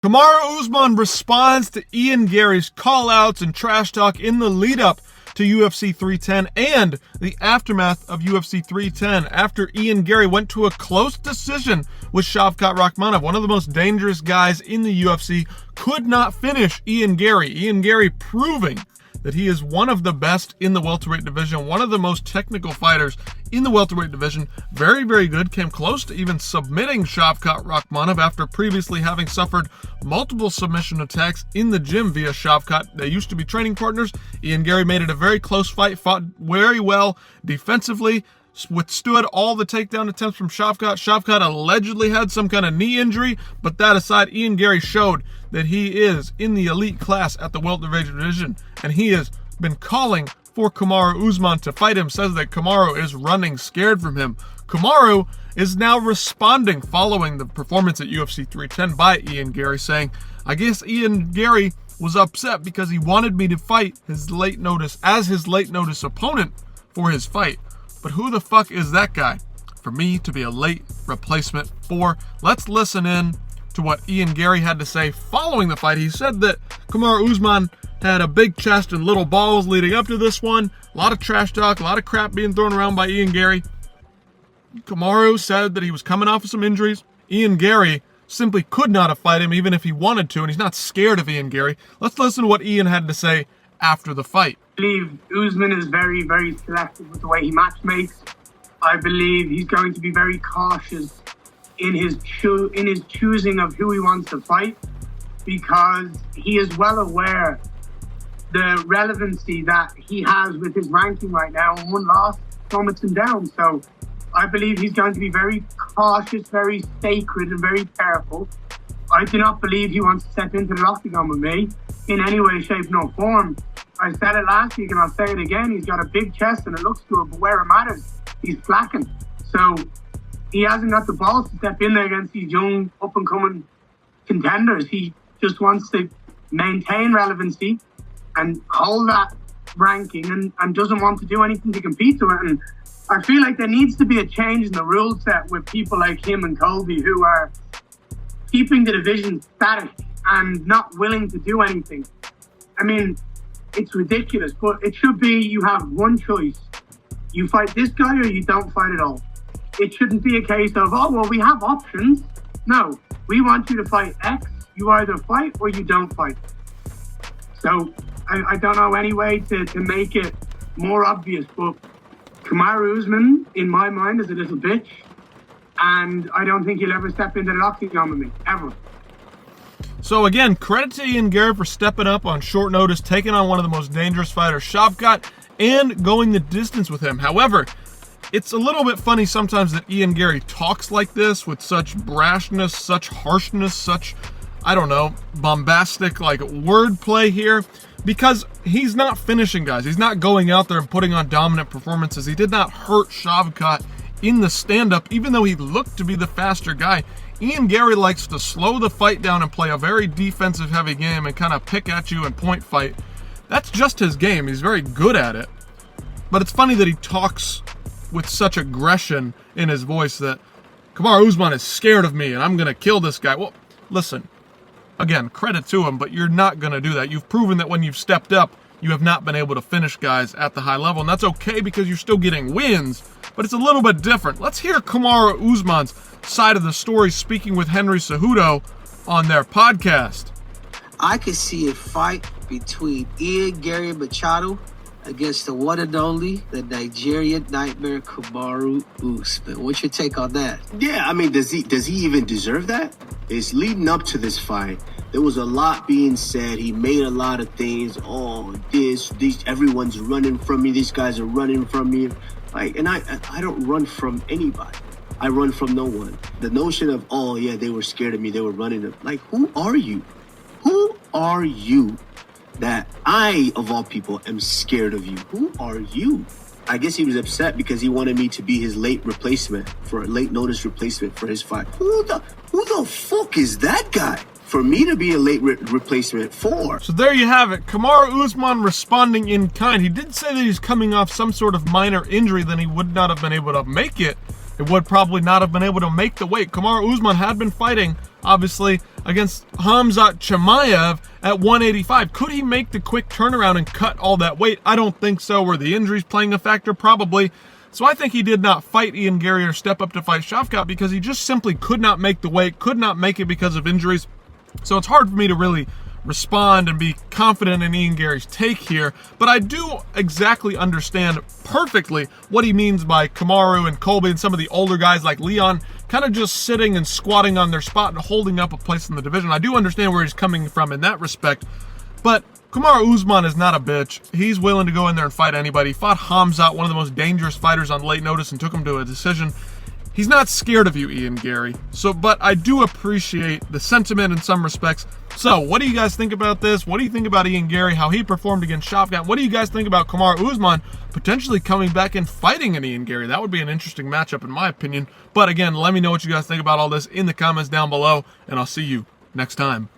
Kamaru Usman responds to Ian Garry's call-outs and trash talk in the lead-up to UFC 310 and the aftermath of UFC 310 after Ian Garry went to a close decision with SHAVKAT, one of the most dangerous guys in the UFC, could not finish Ian Garry. Ian Garry proving that he is one of the best in the welterweight division, one of the most technical fighters in the welterweight division. Very, very good. Came close to even submitting SHAVKAT after previously having suffered multiple submission attacks in the gym via SHAVKAT. They used to be training partners. Ian Garry made it a very close fight, fought very well defensively, withstood all the takedown attempts from SHAVKAT. SHAVKAT allegedly had some kind of knee injury, but that aside, Ian Garry showed that he is in the elite class at the welterweight division, and he has been calling for Kamaru Usman to fight him, says that Kamaru is running scared from him. Kamaru is now responding following the performance at UFC 310 by Ian Garry, saying, I guess Ian Garry was upset because he wanted me to fight his late notice opponent for his fight. But who the fuck is that guy for me to be a late replacement for? Let's listen in to what Ian Garry had to say following the fight. He said that Kamaru Usman had a big chest and little balls leading up to this one. A lot of trash talk, a lot of crap being thrown around by Ian Garry. Kamaru said that he was coming off of some injuries. Ian Garry simply could not have fought him even if he wanted to, and he's not scared of Ian Garry. Let's listen to what Ian had to say after the fight. I believe Usman is very, very selective with the way he matchmakes. I believe he's going to be very cautious in his choosing of who he wants to fight, because he is well aware the relevancy that he has with his ranking right now, and one loss plummets him down. So I believe he's going to be very cautious, very sacred, and very careful. I do not believe he wants to step into the octagon with me in any way, shape, nor form. I said it last week and I'll say it again. He's got a big chest and it looks good, but where it matters, he's slacking. So he hasn't got the balls to step in there against these young, up-and-coming contenders. He just wants to maintain relevancy and hold that ranking and doesn't want to do anything to compete to it. And I feel like there needs to be a change in the rule set with people like him and Colby, who are keeping the division static and not willing to do anything. I mean, it's ridiculous, but it should be you have one choice. You fight this guy or you don't fight at all. It shouldn't be a case of, oh, well, we have options. No, we want you to fight X. You either fight or you don't fight. So I don't know any way to make it more obvious, but Kamaru Usman, in my mind, is a little bitch. And I don't think he'll ever step into the octagon with me, ever. So again, credit to Ian Garry for stepping up on short notice, taking on one of the most dangerous fighters, SHAVKAT, and going the distance with him. However, it's a little bit funny sometimes that Ian Garry talks like this with such brashness, such harshness, such, I don't know, bombastic like wordplay here, because he's not finishing guys. He's not going out there and putting on dominant performances. He did not hurt SHAVKAT in the stand-up, even though he looked to be the faster guy. Ian Garry likes to slow the fight down and play a very defensive-heavy game and kind of pick at you and point fight. That's just his game. He's very good at it. But it's funny that he talks with such aggression in his voice that Kamaru Usman is scared of me and I'm going to kill this guy. Well, listen, again, credit to him, but you're not going to do that. You've proven that when you've stepped up, you have not been able to finish guys at the high level, and that's okay because you're still getting wins, but it's a little bit different. Let's hear Kamaru Usman's side of the story speaking with Henry Cejudo on their podcast. I could see a fight between Ian Garry Machado against the one and only, the Nigerian nightmare Kamaru Usman. What's your take on that? Yeah, I mean, does he even deserve that? It's leading up to this fight. There was a lot being said. He made a lot of things. Oh, these, everyone's running from me. These guys are running from me. Like, and I don't run from anybody. I run from no one. The notion of, oh yeah, they were scared of me. They were running. Like, who are you? Who are you that I, of all people, am scared of you? Who are you? I guess he was upset because he wanted me to be his late replacement, for a late notice replacement for his fight. Who the fuck is that guy for me to be a late replacement for? So there you have it. Kamaru Usman responding in kind. He did say that he's coming off some sort of minor injury, then he would not have been able to make it it would probably not have been able to make the weight. Kamaru Usman had been fighting, obviously, against Khamzat Chimaev at 185. Could he make the quick turnaround and cut all that weight? I don't think so. Were the injuries playing a factor? Probably. So I think he did not fight Ian Garry or step up to fight SHAVKAT because he just simply could not make the weight, could not make it because of injuries. So it's hard for me to really respond and be confident in Ian Garry's take here, but I do exactly understand perfectly what he means by Kamaru and Colby and some of the older guys like Leon kind of just sitting and squatting on their spot and holding up a place in the division. I do understand where he's coming from in that respect, but Kamaru Usman is not a bitch. He's willing to go in there and fight anybody. He fought Khamzat, one of the most dangerous fighters, on late notice and took him to a decision. He's not scared of you, Ian Garry. But I do appreciate the sentiment in some respects. So, what do you guys think about this? What do you think about Ian Garry, how he performed against SHAVKAT? What do you guys think about Kamaru Usman potentially coming back and fighting an Ian Garry? That would be an interesting matchup in my opinion. But again, let me know what you guys think about all this in the comments down below, and I'll see you next time.